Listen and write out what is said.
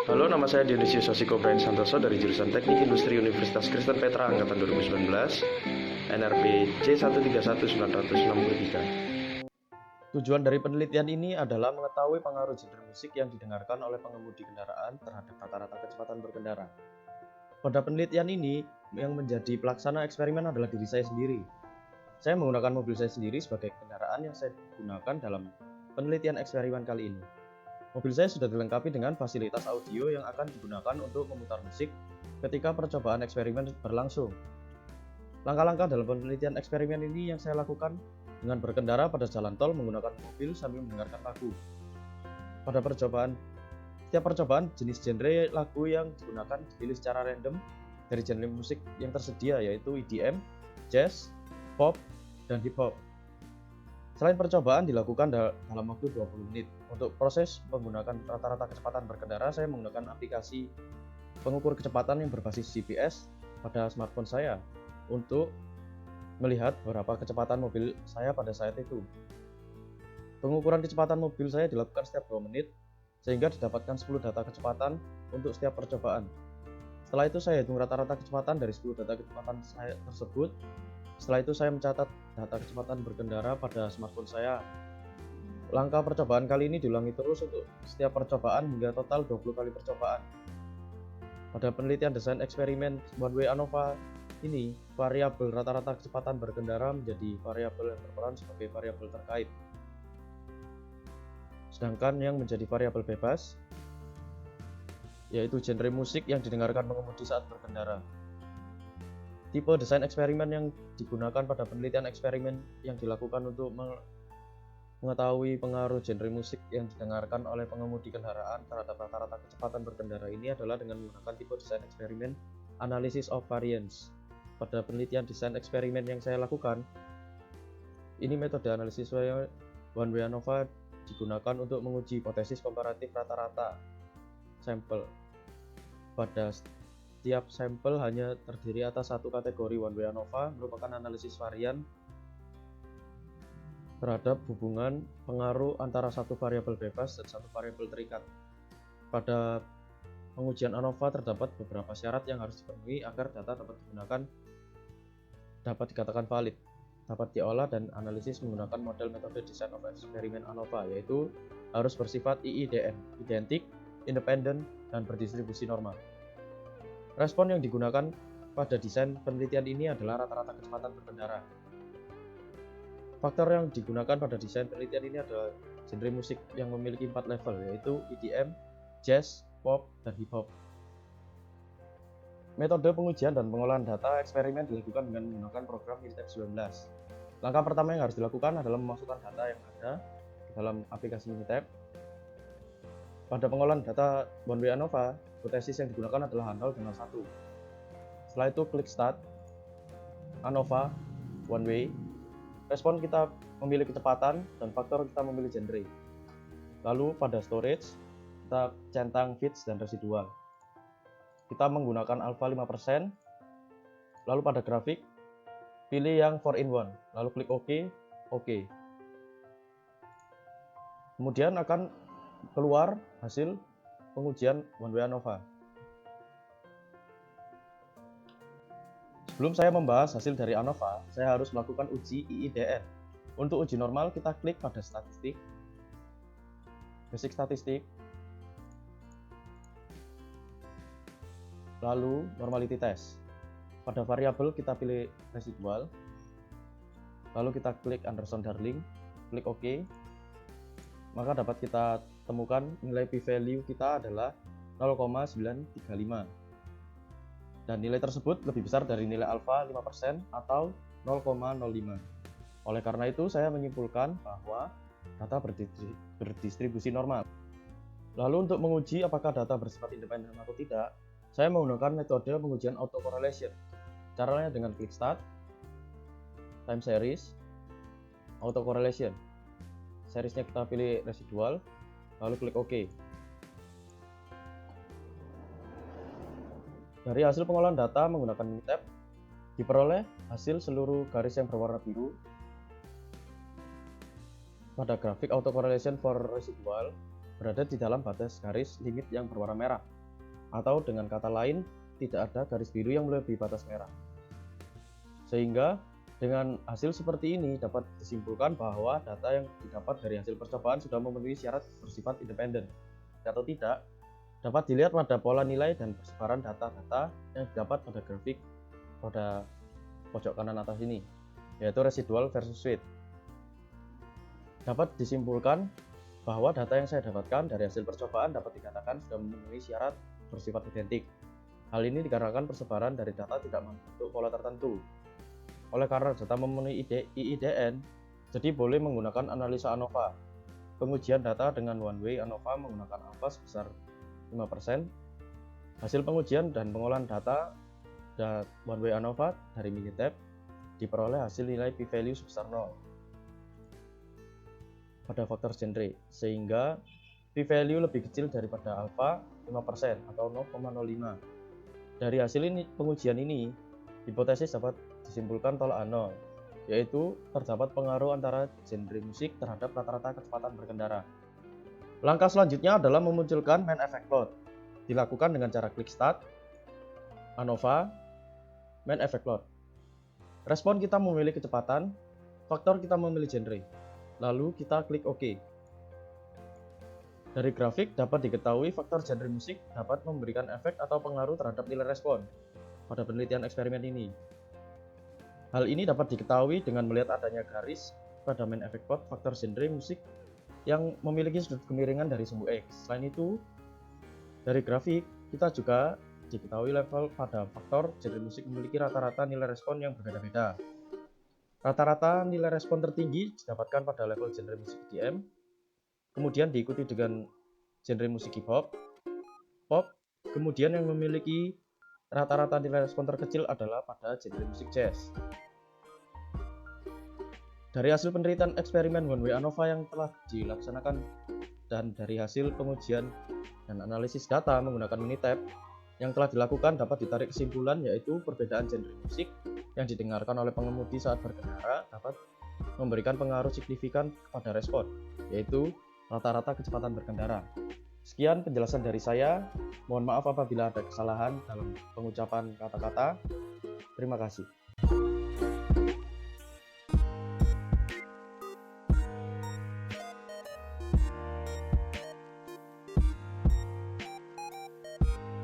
Halo, nama saya Dionysius Sosiko Brian Santoso dari jurusan Teknik Industri Universitas Kristen Petra Angkatan 2019, NRP C131963. Tujuan dari penelitian ini adalah mengetahui pengaruh genre musik yang didengarkan oleh pengemudi kendaraan terhadap rata-rata kecepatan berkendara. Pada penelitian ini, yang menjadi pelaksana eksperimen adalah diri saya sendiri. Saya menggunakan mobil saya sendiri sebagai kendaraan yang saya gunakan dalam penelitian eksperimen kali ini. Mobil saya sudah dilengkapi dengan fasilitas audio yang akan digunakan untuk memutar musik ketika percobaan eksperimen berlangsung. Langkah-langkah dalam penelitian eksperimen ini yang saya lakukan dengan berkendara pada jalan tol menggunakan mobil sambil mendengarkan lagu. Pada setiap percobaan jenis genre lagu yang digunakan dipilih secara random dari genre musik yang tersedia, yaitu EDM, jazz, pop, dan hip hop. Selain percobaan dilakukan dalam waktu 20 menit. Untuk proses menggunakan rata-rata kecepatan berkendara, saya menggunakan aplikasi pengukur kecepatan yang berbasis GPS pada smartphone saya untuk melihat berapa kecepatan mobil saya pada saat itu. Pengukuran kecepatan mobil saya dilakukan setiap 2 menit, sehingga didapatkan 10 data kecepatan untuk setiap percobaan. Setelah itu saya hitung rata-rata kecepatan dari 10 data kecepatan saya tersebut. Setelah itu saya mencatat data kecepatan berkendara pada smartphone saya. Langkah percobaan kali ini diulangi terus untuk setiap percobaan hingga total 20 kali percobaan. Pada penelitian desain eksperimen One Way ANOVA ini, variabel rata-rata kecepatan berkendara menjadi variabel yang berperan sebagai variabel terkait. Sedangkan yang menjadi variabel bebas yaitu genre musik yang didengarkan pengemudi saat berkendara. Tipe desain eksperimen yang digunakan pada penelitian eksperimen yang dilakukan untuk mengetahui pengaruh genre musik yang didengarkan oleh pengemudi kendaraan terhadap rata-rata kecepatan berkendara ini adalah dengan menggunakan tipe desain eksperimen Analysis of Variance. Pada penelitian desain eksperimen yang saya lakukan, ini metode analisis One Way ANOVA digunakan untuk menguji hipotesis komparatif rata-rata sampel. Pada setiap sampel hanya terdiri atas satu kategori. One Way ANOVA merupakan analisis varian terhadap hubungan pengaruh antara satu variabel bebas dan satu variabel terikat. Pada pengujian ANOVA terdapat beberapa syarat yang harus dipenuhi agar data dapat dikatakan valid, dapat diolah dan analisis menggunakan model metode design of experiment ANOVA, yaitu harus bersifat IIDN, identik, independen, dan berdistribusi normal. Respon yang digunakan pada desain penelitian ini adalah rata-rata kecepatan berkendara. Faktor yang digunakan pada desain penelitian ini adalah genre musik yang memiliki 4 level, yaitu EDM, jazz, pop, dan hip hop. Metode pengujian dan pengolahan data eksperimen dilakukan dengan menggunakan program Minitab 19. Langkah pertama yang harus dilakukan adalah memasukkan data yang ada ke dalam aplikasi Minitab. Pada pengolahan data One Way ANOVA, hipotesis yang digunakan adalah handle dengan 1. Setelah itu klik Start, ANOVA, One Way. Respon kita memilih kecepatan dan faktor kita memilih genre. Lalu pada storage, kita centang fits dan residual. Kita menggunakan alpha 5%. Lalu pada grafik, pilih yang 4-in-1. Lalu klik OK, OK. Kemudian akan keluar hasil pengujian One Way ANOVA. Sebelum saya membahas hasil dari ANOVA, saya harus melakukan uji IIDN. Untuk uji normal, kita klik pada statistik, basic statistik, lalu normality test. Pada variabel kita pilih residual, lalu kita klik Anderson-Darling, klik OK. Maka dapat kita temukan nilai p-value kita adalah 0,935. Dan nilai tersebut lebih besar dari nilai alfa 5% atau 0,05. Oleh karena itu, saya menyimpulkan bahwa data berdistribusi normal. Lalu untuk menguji apakah data bersifat independen atau tidak, saya menggunakan metode pengujian autocorrelation. Caranya dengan klik Start, Time Series, Autocorrelation. Seriesnya kita pilih residual, lalu klik OK. Dari hasil pengolahan data menggunakan Minitab, diperoleh hasil seluruh garis yang berwarna biru pada grafik autocorrelation for residual berada di dalam batas garis limit yang berwarna merah. atau dengan kata lain tidak ada garis biru yang melebihi batas merah. Sehingga dengan hasil seperti ini dapat disimpulkan bahwa data yang didapat dari hasil percobaan sudah memenuhi syarat bersifat independen atau tidak dapat dilihat pada pola nilai dan persebaran data-data yang didapat pada grafik pada pojok kanan atas ini, yaitu residual versus weight. Dapat disimpulkan bahwa data yang saya dapatkan dari hasil percobaan dapat dikatakan sudah memenuhi syarat bersifat identik. Hal ini dikarenakan persebaran dari data tidak membentuk pola tertentu. Oleh karena data memenuhi IIDN, jadi boleh menggunakan analisa ANOVA. Pengujian data dengan one way ANOVA menggunakan alpha sebesar 5%. Hasil pengujian dan pengolahan data one way ANOVA dari Minitab diperoleh hasil nilai p-value sebesar 0 pada faktor genre, sehingga p-value lebih kecil daripada alpha 5% atau 0,05. Dari hasil pengujian ini, hipotesis dapat disimpulkan tolak A0, yaitu terdapat pengaruh antara genre musik terhadap rata-rata kecepatan berkendara. Langkah selanjutnya adalah memunculkan main effect plot. Dilakukan dengan cara klik start, ANOVA, main effect plot. Respon kita memilih kecepatan, faktor kita memilih genre. Lalu kita klik OK. Dari grafik dapat diketahui faktor genre musik dapat memberikan efek atau pengaruh terhadap nilai respon pada penelitian eksperimen ini. Hal ini dapat diketahui dengan melihat adanya garis pada main effect plot faktor genre musik yang memiliki sudut kemiringan dari sumbu X. Selain itu, dari grafik kita juga diketahui level pada faktor genre musik memiliki rata-rata nilai respon yang berbeda-beda. Rata-rata nilai respon tertinggi didapatkan pada level genre musik EDM, kemudian diikuti dengan genre musik hip hop, pop, kemudian yang memiliki rata-rata nilai respon terkecil adalah pada genre musik jazz. Dari hasil penelitian eksperimen one way ANOVA yang telah dilaksanakan dan dari hasil pengujian dan analisis data menggunakan Minitab yang telah dilakukan dapat ditarik kesimpulan, yaitu perbedaan genre musik yang didengarkan oleh pengemudi saat berkendara dapat memberikan pengaruh signifikan kepada respon, yaitu rata-rata kecepatan berkendara. Sekian penjelasan dari saya. Mohon maaf apabila ada kesalahan dalam pengucapan kata-kata. Terima kasih.